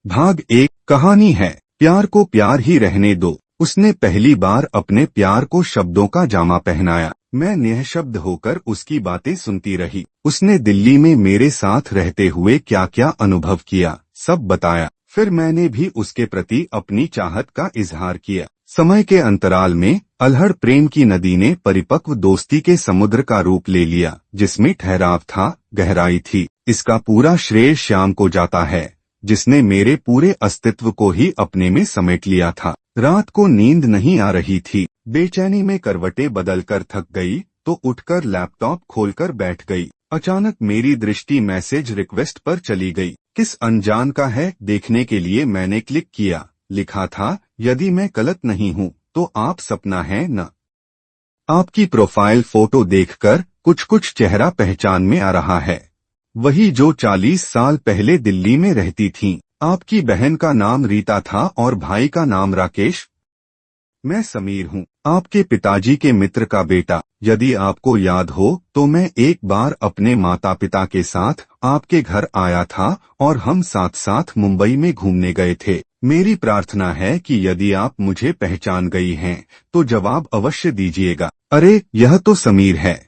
भाग 1। कहानी है, प्यार को प्यार ही रहने दो। उसने पहली बार अपने प्यार को शब्दों का जामा पहनाया। मैं निःशब्द होकर उसकी बातें सुनती रही। उसने दिल्ली में मेरे साथ रहते हुए क्या क्या अनुभव किया, सब बताया। फिर मैंने भी उसके प्रति अपनी चाहत का इजहार किया। समय के अंतराल में अल्हड़ प्रेम की नदी ने परिपक्व दोस्ती के समुद्र का रूप ले लिया, जिसमें ठहराव था, गहराई थी। इसका पूरा श्रेय श्याम को जाता है, जिसने मेरे पूरे अस्तित्व को ही अपने में समेट लिया था। रात को नींद नहीं आ रही थी। बेचैनी में करवटें बदलकर थक गई तो उठकर लैपटॉप खोलकर बैठ गई। अचानक मेरी दृष्टि मैसेज रिक्वेस्ट पर चली गई। किस अनजान का है देखने के लिए मैंने क्लिक किया। लिखा था, यदि मैं गलत नहीं हूँ तो आप सपना है न। आपकी प्रोफाइल फोटो देखकर कुछ कुछ चेहरा पहचान में आ रहा है। वही जो 40 साल पहले दिल्ली में रहती थीं। आपकी बहन का नाम रीता था और भाई का नाम राकेश। मैं समीर हूँ, आपके पिताजी के मित्र का बेटा। यदि आपको याद हो तो मैं एक बार अपने माता पिता के साथ आपके घर आया था और हम साथ साथ मुंबई में घूमने गए थे। मेरी प्रार्थना है कि यदि आप मुझे पहचान गई हैं तो जवाब अवश्य दीजिएगा। अरे, यह तो समीर है।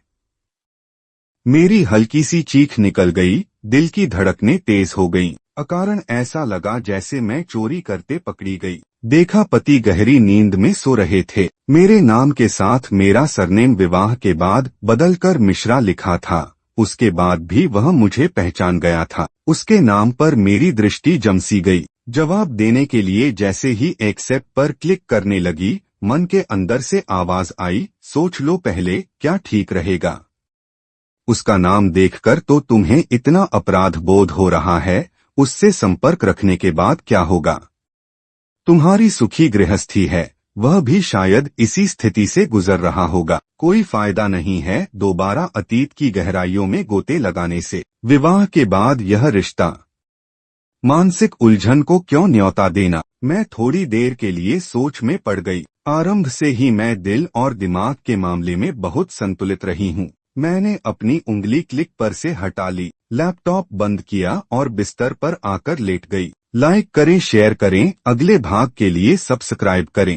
मेरी हल्की सी चीख निकल गई। दिल की धड़कनें तेज हो गईं। अकारण ऐसा लगा जैसे मैं चोरी करते पकड़ी गई। देखा, पति गहरी नींद में सो रहे थे। मेरे नाम के साथ मेरा सरनेम विवाह के बाद बदलकर मिश्रा लिखा था। उसके बाद भी वह मुझे पहचान गया था। उसके नाम पर मेरी दृष्टि जमसी गई। जवाब देने के लिए जैसे ही एक्सेप्ट पर क्लिक करने लगी, मन के अंदर से आवाज आई, सोच लो पहले, क्या ठीक रहेगा। उसका नाम देखकर तो तुम्हें इतना अपराध बोध हो रहा है, उससे संपर्क रखने के बाद क्या होगा। तुम्हारी सुखी गृहस्थी है, वह भी शायद इसी स्थिति से गुजर रहा होगा। कोई फायदा नहीं है दोबारा अतीत की गहराइयों में गोते लगाने से। विवाह के बाद यह रिश्ता, मानसिक उलझन को क्यों न्योता देना। मैं थोड़ी देर के लिए सोच में पड़ गई। आरंभ से ही मैं दिल और दिमाग के मामले में बहुत संतुलित रही हूँ। मैंने अपनी उंगली क्लिक पर से हटा ली, लैपटॉप बंद किया और बिस्तर पर आकर लेट गई। लाइक करें, शेयर करें, अगले भाग के लिए सब्सक्राइब करें।